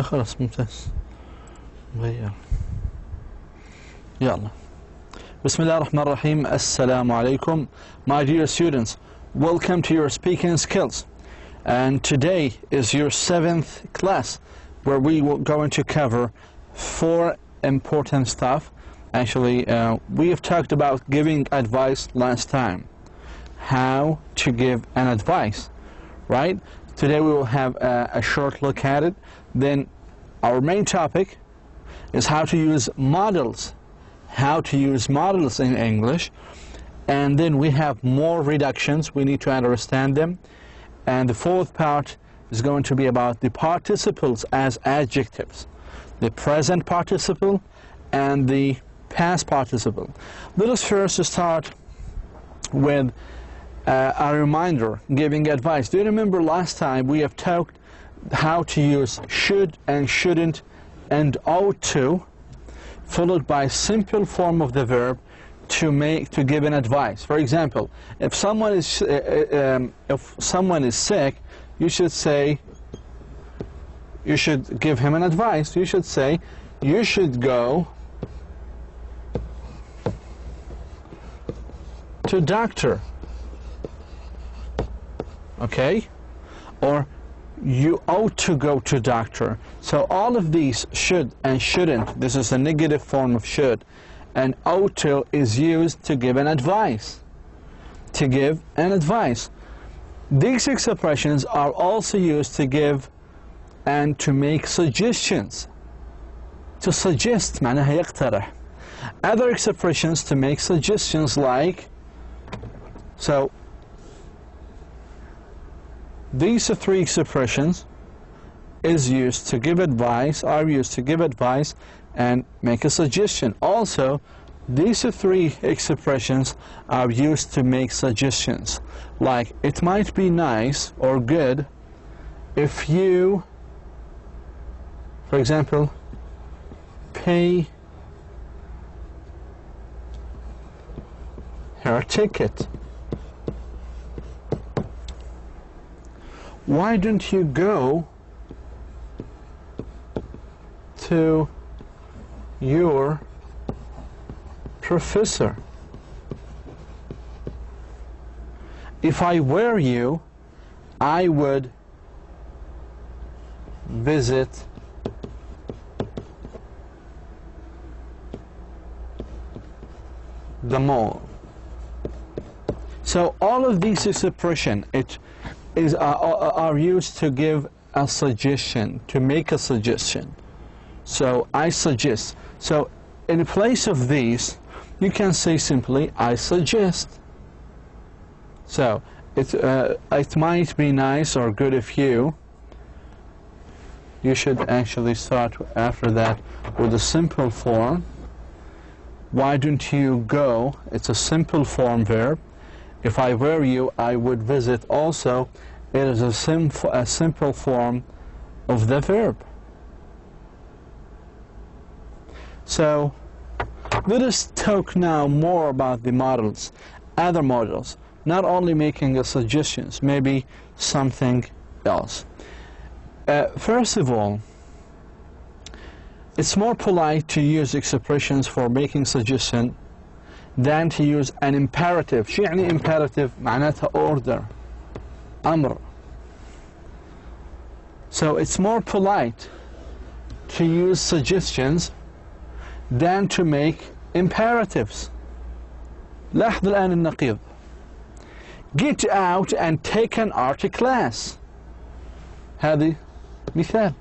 خلاص ممتاز. غير. يلا. بسم الله الرحمن الرحيم. Assalamu alaikum. My dear students, welcome to your speaking skills. And today is your 7th class where we will going to cover 4 important stuff. Actually, we have talked about giving advice last time. How to give an advice, right? Today we will have a short look at it. Then our main topic is how to use models. How to use models in English. And then we have more reductions. We need to understand them. And the 4th part is going to be about the participles as adjectives. The present participle and the past participle. Let us first start with a reminder, giving advice. Do you remember last time we have talked how to use should and shouldn't and ought to, followed by simple form of the verb to give an advice. For example, if someone is sick, you should give him an advice. You should say, you should go to doctor. Okay? Or you ought to go to doctor. So all of these should and shouldn't, this is a negative form of should, and ought to is used to give an advice. To give an advice. These expressions are also used to give and to make suggestions. To suggest معناها يقترح. Other expressions to make suggestions like, so these 3 expressions is used to give advice, are used to give advice and make a suggestion. Also, these 3 expressions are used to make suggestions. Like, it might be nice or good if you, for example, pay her ticket. Why don't you go to your professor? If I were you, I would visit the mall. So all of these expressions are used to give a suggestion, to make a suggestion. So I suggest. So in place of these, you can say simply, I suggest. So it might be nice or good if you should actually start after that with a simple form. Why don't you go? It's a simple form verb. If I were you, I would visit also. It is a simple form of the verb. So let us talk now more about the models, other models, not only making suggestions, maybe something else. First of all, it's more polite to use expressions for making suggestion than to use an imperative. شو يعني imperative؟ معناتها order, أمر. So it's more polite to use suggestions than to make imperatives. لاحظ الآن النقيض. Get out and take an art class. هذه مثال.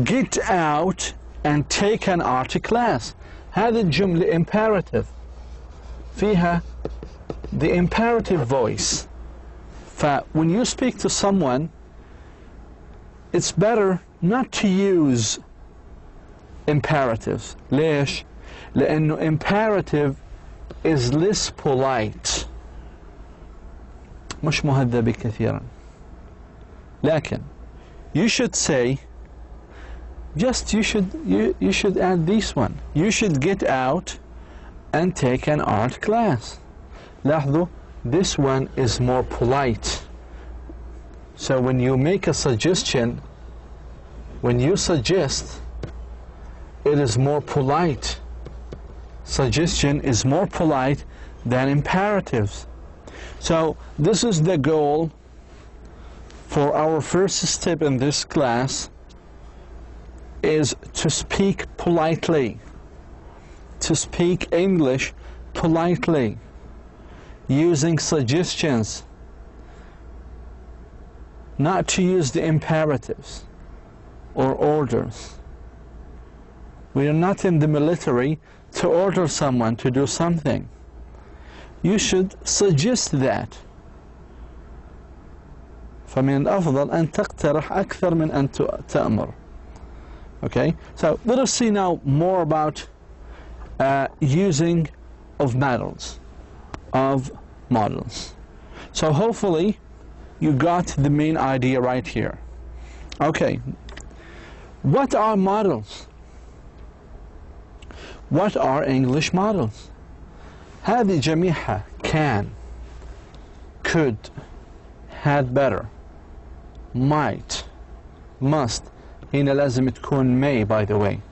Get out and take an art class. هذه الجملة imperative. فيها the imperative voice. When you speak to someone, it's better not to use imperatives. ليش؟ لأنه imperative is less polite. مش مهذب كثيرا. لكن you should say, you should add this one. You should get out and take an art class. لاحظوا, this one is more polite. So when you make a suggestion, When you suggest, it is more polite. Suggestion is more polite than imperatives. So this is the goal for our first step in this class, is to speak politely, to speak English politely, using suggestions, not to use the imperatives or orders. We are not in the military to order someone to do something. You should suggest that. فمن الأفضل أن تقترح أكثر من أن تأمر. Okay, so let us see now more about using of models. So hopefully you got the main idea right here. Okay, what are models? What are English models? هذه جميعها can, could, had better, might, must. هنا لازم تكون may, by the way.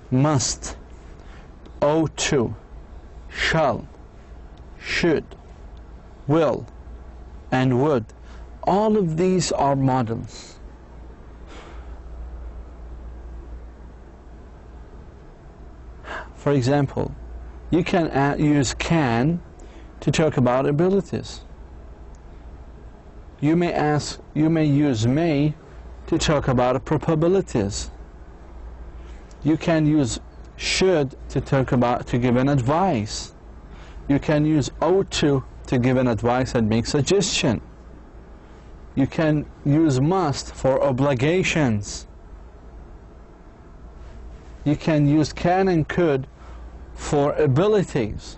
Must, ought to, shall, should, will, and would. All of these are models. For example, you can use can to talk about abilities. You may use may to talk about probabilities. You can use should to give an advice. You can use ought to give an advice and make suggestion. You can use must for obligations. You can use can and could for abilities.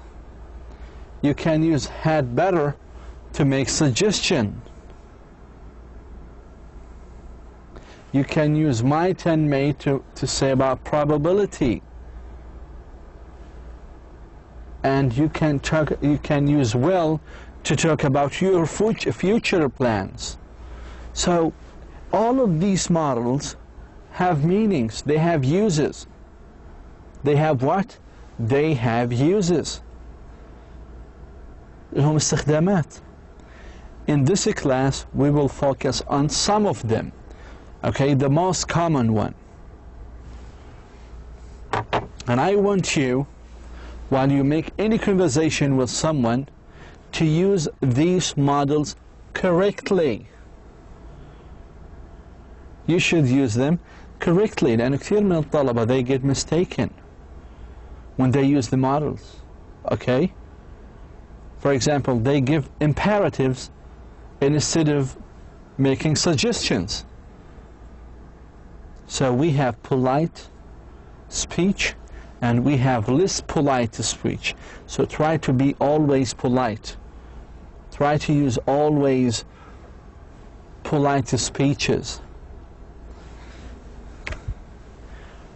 You can use had better to make suggestion. You can use might and may to say about probability. And you can use will to talk about your future plans. So all of these models have meanings, they have uses. They have what? They have uses. لهم استخدامات. In this class we will focus on some of them. Okay, the most common one. And I want you, while you make any conversation with someone, to use these models correctly. You should use them correctly. لأن كثير من الطلبة, they get mistaken when they use the models. Okay? For example, they give imperatives instead of making suggestions. So we have polite speech and we have less polite speech. So try to be always polite. Try to use always polite speeches.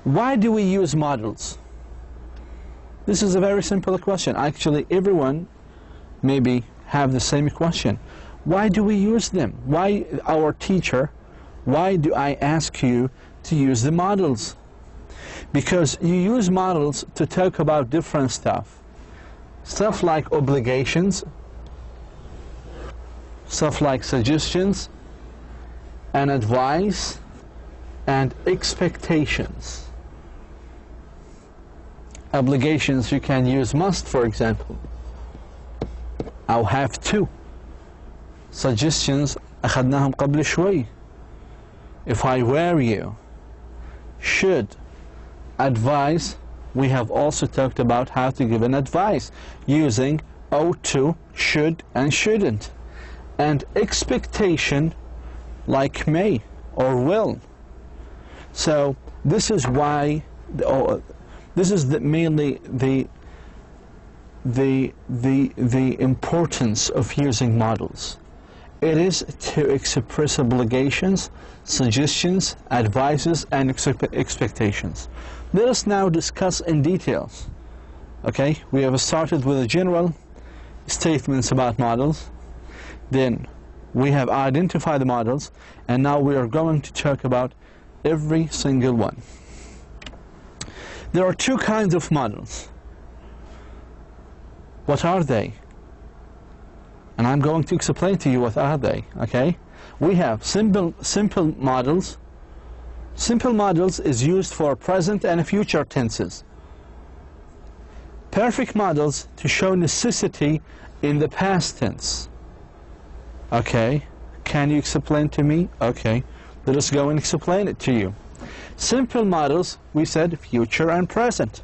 Why do we use models? This is a very simple question. Actually, everyone maybe have the same question. Why do we use them? Why, our teacher, why do I ask you to use the models? Because you use models to talk about different stuff. Stuff like obligations, stuff like suggestions, and advice, and expectations. Obligations, you can use must, for example. I'll have to. Suggestions, أخذناهم قبل شوي. If I were you. Should. Advice, we have also talked about how to give an advice using ought to, should, and shouldn't. And expectation, like may or will. So this is why, this is mainly the importance of using models. It is to express obligations, suggestions, advices, and expectations. Let us now discuss in details. Okay, we have started with the general statements about models. Then We have identified the models, and now we are going to talk about every single one. There are two kinds of models. What are they? And I'm going to explain to you what are they, okay? We have simple models. Simple models is used for present and future tenses. Perfect models to show necessity in the past tense. Okay, can you explain to me? Okay, let us go and explain it to you. Simple models, we said future and present.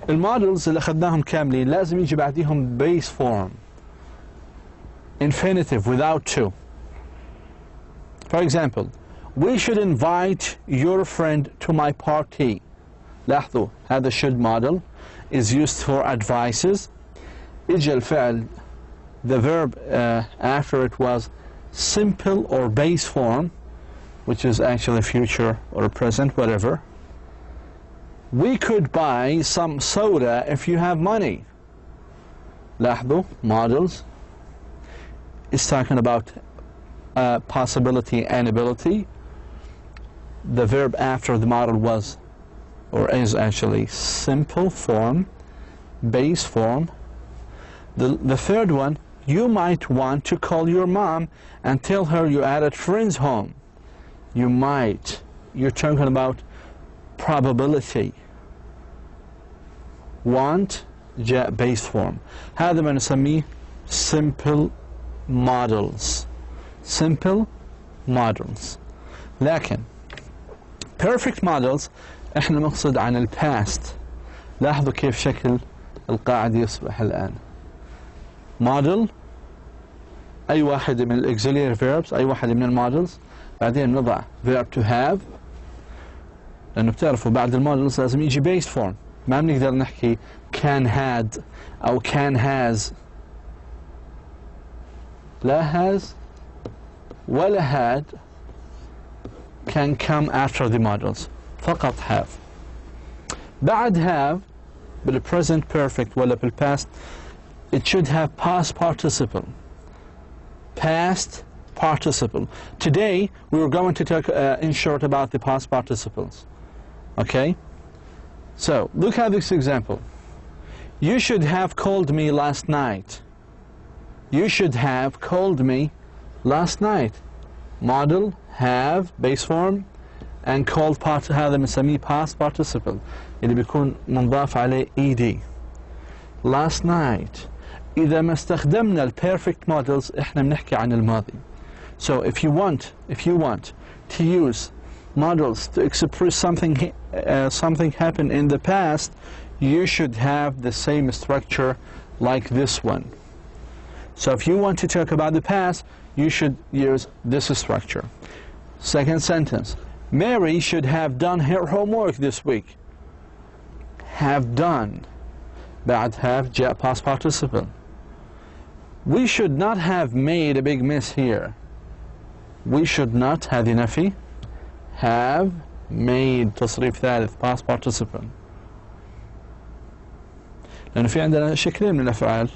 المودلز اللي أخذناهم كاملين لازم يجي بعديهم base form, infinitive without to. For example, we should invite your friend to my party. لاحظوا هذا should model is used for advices. إجا الفعل, the verb after it was simple or base form, which is actually future or present, whatever. We could buy some soda if you have money. لاحظوا models is talking about possibility and ability. The verb after the model was or is actually simple form, base form. The third one, you might want to call your mom and tell her you at a friend's home. You might. You're talking about probability. Want جاء base form. هذا ما نسميه simple models. Simple models. لكن perfect models احنا نقصد عن الباست. لاحظوا كيف شكل القاعدة يصبح الآن. model أي واحد من الauxiliary verbs، أي واحد من المودلز، بعدين نضع verb to have، لأنه بتعرفوا بعد المودلز لازم يجي based form. ما بنقدر نحكي can had أو can has. لا has ولا had can come after the models. فقط have. بعد have بالpresent perfect ولا بالpast it should have past participle. Past participle. Today we were going to talk in short about the past participles. Okay? So look at this example. You should have called me last night. You should have called me last night. Model, have, base form, and called part هذا بنسميه past participle اللي بيكون منضاف عليه ed. Last night. إذا ما استخدمنا ال perfect models إحنا بنحكي عن الماضي. So if you want to use models to express something happened in the past, you should have the same structure like this one. So if you want to talk about the past, you should use this structure. Second sentence. Mary should have done her homework this week. Have done. بعد have جاء past participle. We should not have made a big mess here. We should not هذه نفي. Have made تصريف ثالث past participle. لأنه في عندنا شكلين من الأفعال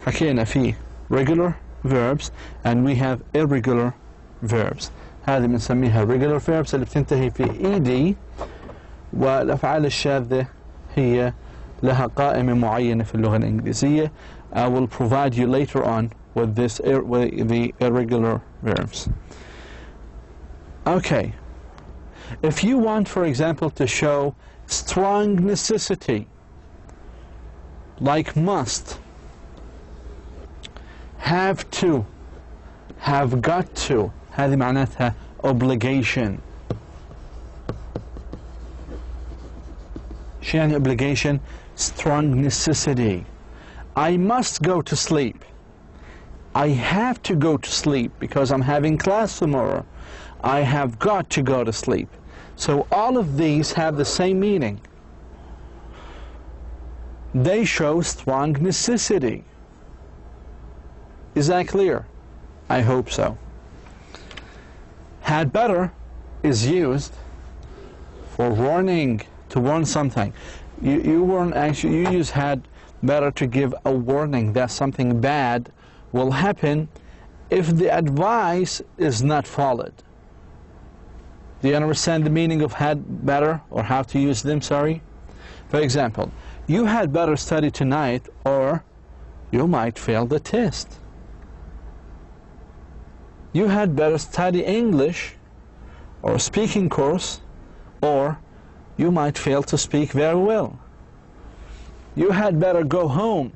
حكينا فيه regular verbs and we have irregular verbs. هذه بنسميها regular verbs اللي بتنتهي في ed، والأفعال الشاذة هي لها قائمة معينة في اللغة الإنجليزية. I will provide you later on with the irregular verbs. Okay. If you want, for example, to show strong necessity, like must, have to, have got to، هذه معناتها obligation. شو يعني obligation؟ strong necessity. I must go to sleep. I have to go to sleep because I'm having class tomorrow. I have got to go to sleep. So all of these have the same meaning. They show strong necessity. Is that clear? I hope so. Had better is used for warning, to warn something. You use had better to give a warning that something bad will happen if the advice is not followed. Do you understand the meaning of had better, or how to use them, sorry? For example, you had better study tonight or you might fail the test. You had better study English or speaking course or you might fail to speak very well. You had better go home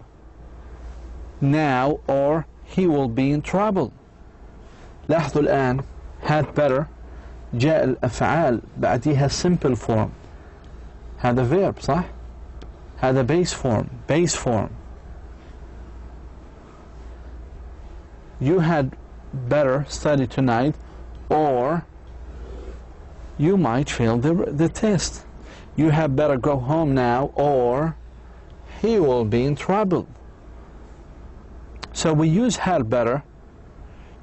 now or he will be in trouble. لاحظوا الآن had better جاء الأفعال بعديها simple form. هذا verb صح؟ هذا base form. You had better study tonight or you might fail the test. You had better go home now or he will be in trouble. So we use had better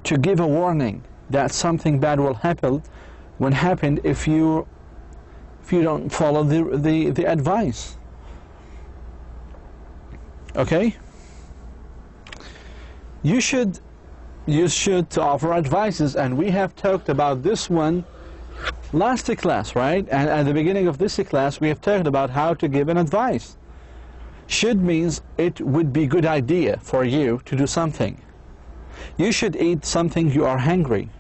to give a warning that something bad will happen if you don't follow the advice. Okay? You should use should to offer advices, and we have talked about this one last class, right? And at the beginning of this class we have talked about how to give an advice. Should means it would be a good idea for you to do something. You should eat something you are hungry.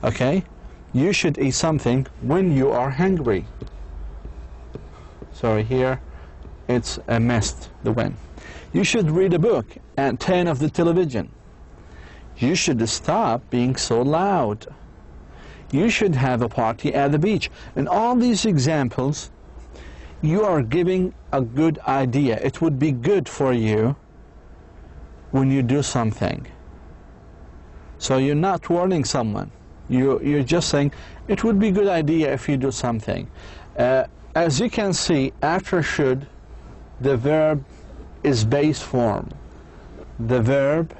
Okay? You should eat something when you are hungry. Sorry, here it's a mist, the wind. You should read a book and turn off the television. You should stop being so loud. You should have a party at the beach. In all these examples, you are giving a good idea. It would be good for you when you do something. So you're not warning someone. You're just saying, it would be a good idea if you do something. As you can see, after should, the verb is base form. The verb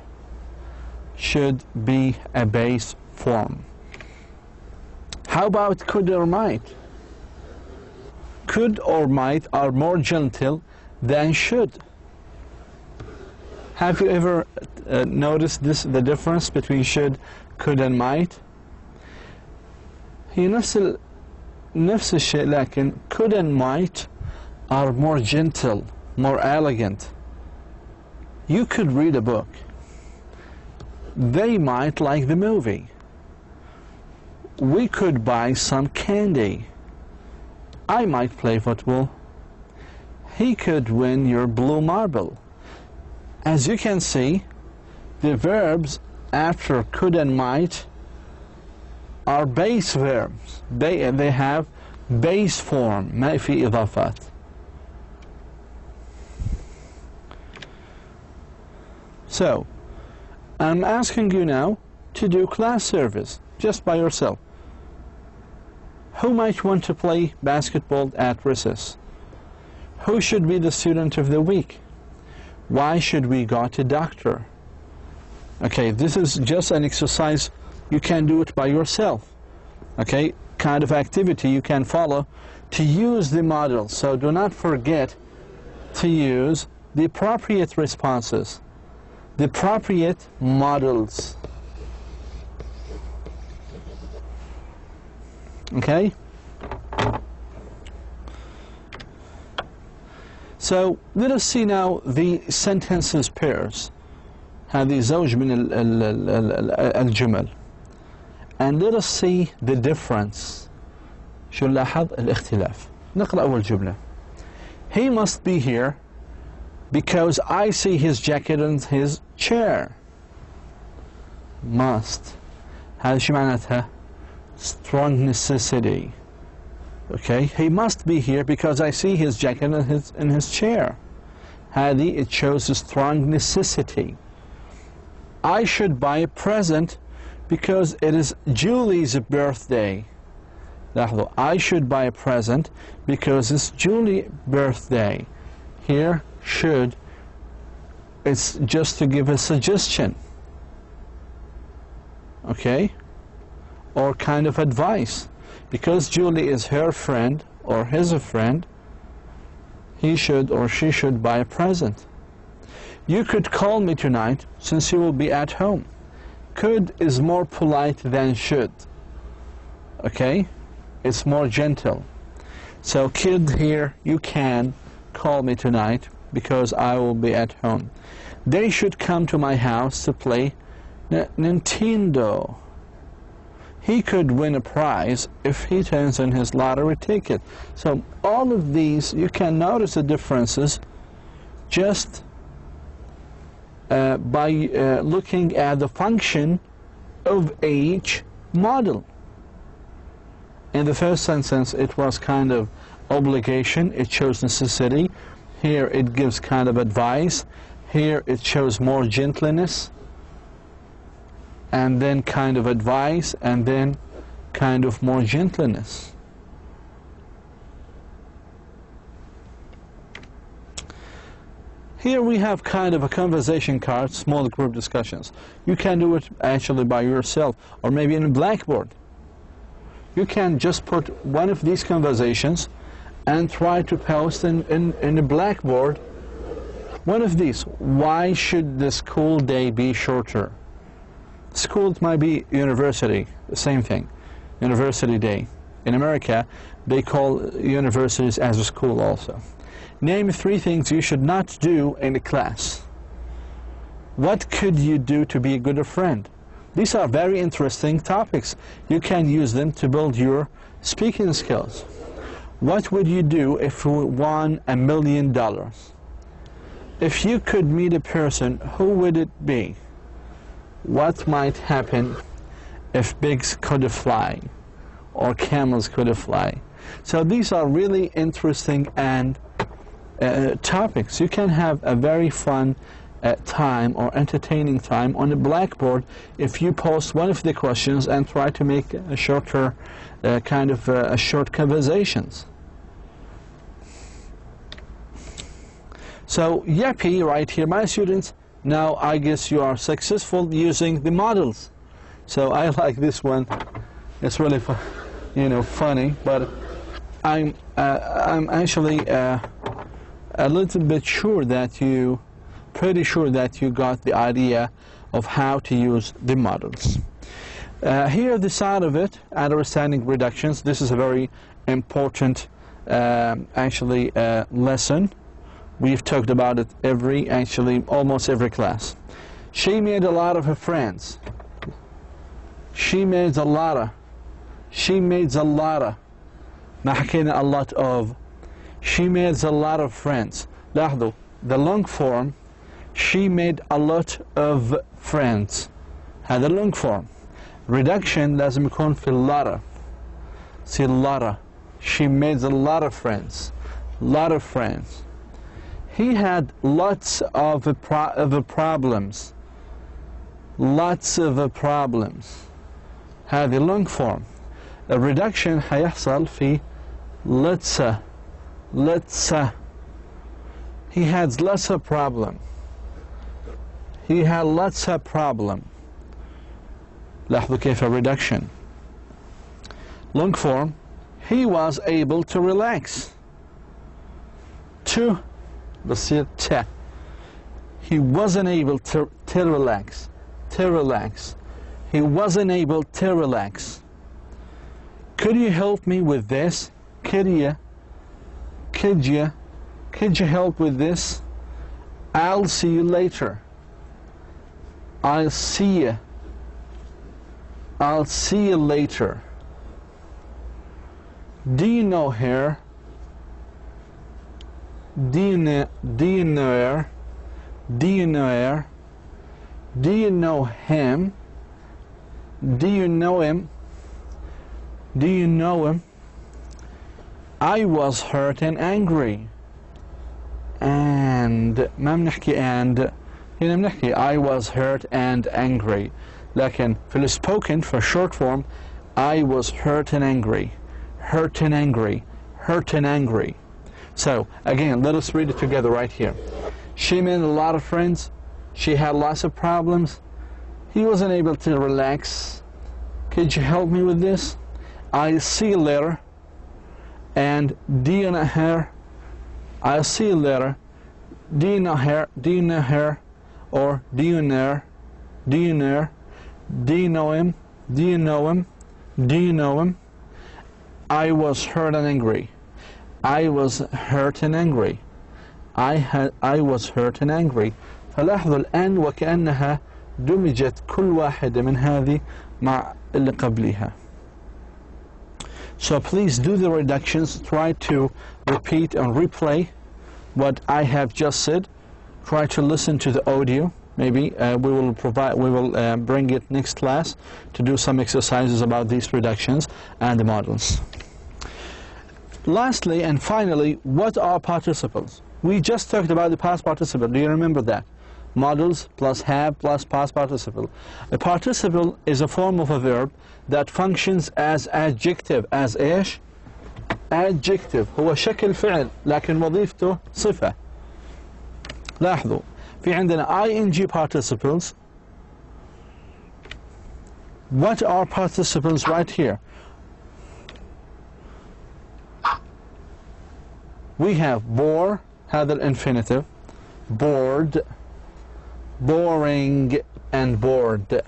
should be a base form. How about could or might? Could or might are more gentle than should. Have you ever noticed the difference between should, could and might? هي نفس الشيء لكن could and might are more gentle, more elegant. You could read a book. They might like the movie. We could buy some candy. I might play football. He could win your blue marble. As you can see, the verbs after could and might are base verbs. They have base form. ما في إضافات. So, I'm asking you now to do class service just by yourself. Who might want to play basketball at recess? Who should be the student of the week? Why should we go to doctor? Okay, this is just an exercise. You can do it by yourself. Okay, kind of activity you can follow to use the model. So do not forget to use the appropriate responses, the appropriate models. Okay? So let us see now the sentences pairs. هذه زوج من الجمل. And let us see the difference. شو نلاحظ الاختلاف. نقرأ أول جملة. He must be here because I see his jacket on his chair. Must. هذا شو معناتها؟ Strong necessity. Okay, he must be here because I see his jacket in his chair. هذه, it shows a strong necessity. I should buy a present because it is Julie's birthday. لاحظوا, I should buy a present because it's Julie's birthday. Here, should, it's just to give a suggestion. Okay? Or kind of advice. Because Julie is her friend or his friend, he should or she should buy a present. You could call me tonight since you will be at home. Could is more polite than should. Okay? It's more gentle. So kid here, you can call me tonight because I will be at home. They should come to my house to play Nintendo. He could win a prize if he turns in his lottery ticket. So all of these, you can notice the differences just by looking at the function of each model. In the first sentence, it was kind of obligation. It shows necessity. Here it gives kind of advice. Here it shows more gentleness, and then kind of advice, and then kind of more gentleness. Here we have kind of a conversation card, small group discussions. You can do it actually by yourself, or maybe in a blackboard. You can just put one of these conversations and try to post in a blackboard one of these. Why should the school day be shorter? School might be university, the same thing, university day. In America, they call universities as a school also. Name 3 things you should not do in a class. What could you do to be a good friend? These are very interesting topics. You can use them to build your speaking skills. What would you do if you won $1 million? If you could meet a person, who would it be? What might happen if pigs could fly or camels could fly? So these are really interesting and topics. You can have a very fun time or entertaining time on a blackboard if you post one of the questions and try to make a shorter short conversations. So yappy right here, my students. Now I guess you are successful using the models. So I like this one. It's really funny, but I'm actually a little bit sure that pretty sure that you got the idea of how to use the models. Here the side of it, understanding reductions. This is a very important lesson. We've talked about it almost every class. She made a lot of her friends. She made a lot of. ما حكينا a lot of. She made a lot of friends. لاحظوا, the long form, she made a lot of friends. هذا long form. Reduction لازم يكون في lot of. See, lot of. She made a lot of friends. Lot of friends. He had lots of problems. Lots of problems. هذه long form. A reduction حيحصل في let's. He had lots of problem. He had lots of problem. لاحظوا كيف reduction. Long form. He was able to relax. بصير ت. He wasn't able to relax. To relax. He wasn't able to relax. Could you help me with this? Could you help with this? I'll see you later. I'll see you later. Do you know her? Do you know her? Do you know her? Do you know him? Do you know him? Do you know him? I was hurt and angry. And ما بنحكي and هنا بنحكي I was hurt and angry. لكن في spoken for short form I was hurt and angry. Hurt and angry. Hurt and angry. So again, let us read it together right here. She made a lot of friends. She had lots of problems. He wasn't able to relax. Could you help me with this? I'll see you later. And do you know her? I'll see you later. Do you know her? Do you know her? Or do you know her? Do you know her? Do you know him? Do you know him? Do you know him? I was hurt and angry. I was hurt and angry. I was hurt and angry. فلاحظوا الآن وكأنها دمجت كل واحدة من هذه مع اللي قبلها. So please do the reductions. Try to repeat and replay what I have just said. Try to listen to the audio. Maybe we will bring it next class to do some exercises about these reductions and the models. Lastly and finally, what are participles? We just talked about the past participle. Do you remember that? Models plus have plus past participle. A participle is a form of a verb that functions as adjective. As ايش؟ adjective. هو شكل فعل لكن وظيفته صفة. لاحظوا في عندنا ing participles. What are participles right here? We have bore, هذا الانفينيتيف. bored, boring and bored.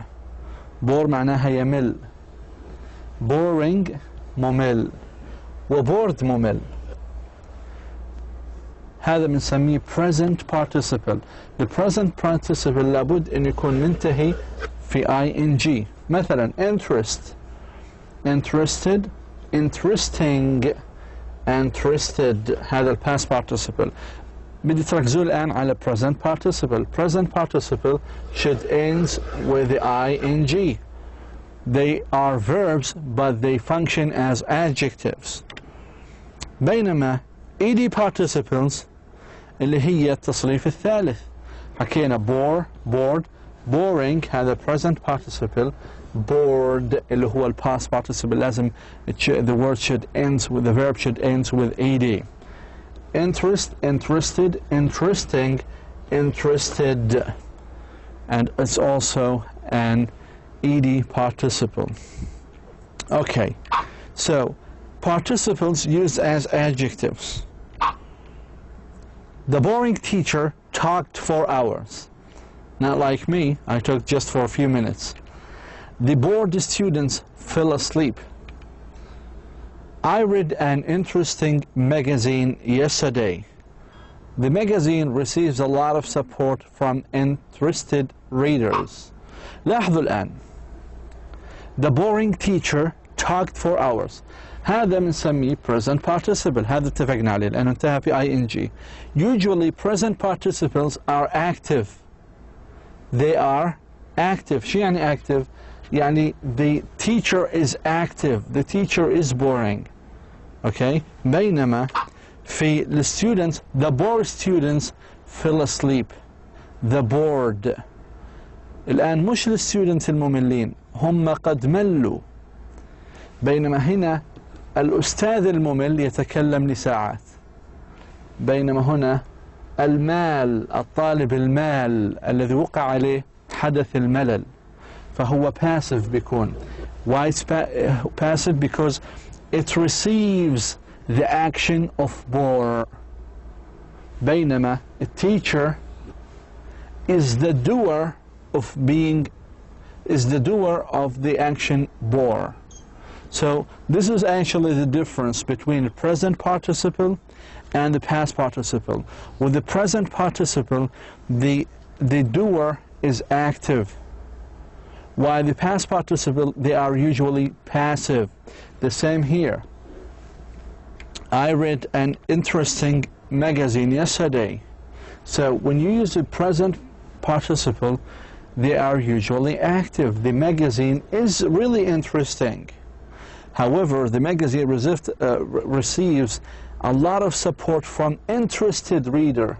bore معناها يمل. boring ممل. وbored ممل. هذا بنسميه present participle. The present participle لابد أن يكون منتهي في ing. مثلا interest, interested, interesting, interested. هذا past participle. بدي تركزوا الآن على present participle. Present participle should end with the ing. They are verbs but they function as adjectives. بينما ed participles اللي هي التصريف الثالث. حكينا bore, bored, boring هذا present participle. bored اللي هو ال past participle لازم the word should end with the verb should end with ed. interest, interested, interesting, interested, and it's also an ed participle. Okay, so participles used as adjectives. The boring teacher talked for hours. Not like me, I talked just for a few minutes. The bored students fell asleep. I read an interesting magazine yesterday. The magazine receives a lot of support from interested readers. لاحظوا الآن. The boring teacher talked for hours. هذا بنسميه present participle. هذا اتفقنا عليه لأنه انتهى في ing. Usually present participles are active. They are active. شو يعني active؟ يعني the teacher is active. The teacher is boring. Okay? بينما في the students, the bored students fell asleep. The bored. الآن مش الستودنتس المملين، هم قد ملوا. بينما هنا الأستاذ الممل يتكلم لساعات. بينما هنا المال، الطالب المال الذي وقع عليه حدث الملل، فهو passive بيكون. Why it's passive? Because it receives the action of bore. بينما a teacher is the doer of the action bore. So this is actually the difference between the present participle and the past participle. With the present participle, the doer is active, while the past participle, they are usually passive. The same here. I read an interesting magazine yesterday. So when you use the present participle, they are usually active. The magazine is really interesting. However, the magazine receives a lot of support from interested reader.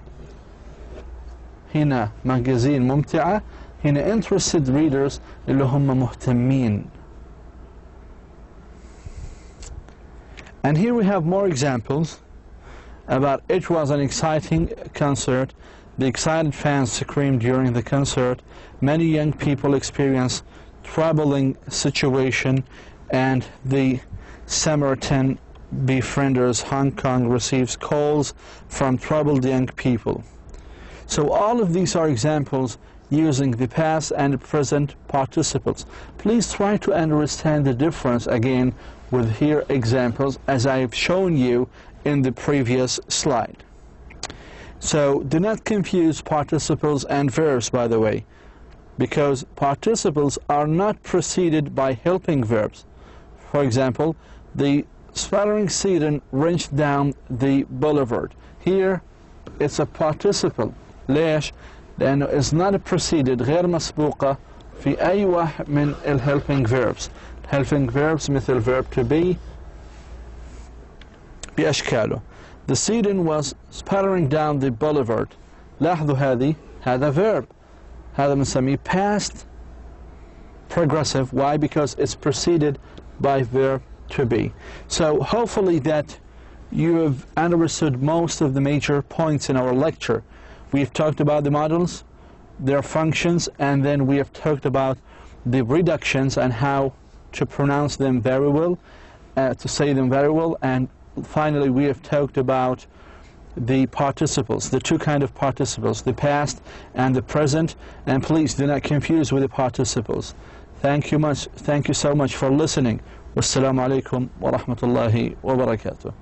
هنا magazine ممتعة، هنا interested readers اللي هم مهتمين. And here we have more examples about it was an exciting concert. The excited fans screamed during the concert. Many young people experienced troubling situation, and the Samaritan Befrienders Hong Kong receives calls from troubled young people. So all of these are examples using the past and present participles. Please try to understand the difference again with here examples as I have shown you in the previous slide. So do not confuse participles and verbs, by the way, because participles are not preceded by helping verbs. For example, the sputtering student wrenched down the boulevard. Here it's a participle. ليش؟ لأنه is not preceded غير مسبوقة في أي واحد من helping verbs. Helping verbs مثل verb to be بأشكاله. The student was sputtering down the boulevard. لاحظوا هذا verb. هذا بنسميه past progressive. Why? Because it's preceded by verb to be. So hopefully that you have understood most of the major points in our lecture. We've talked about the models, their functions, and then we have talked about the reductions and how to pronounce them very well, to say them very well, and finally we have talked about the participles, the two kinds of participles, the past and the present, and please do not confuse with the participles. Thank you so much for listening. Wassalamu alaikum wa rahmatullahi wa barakatuh.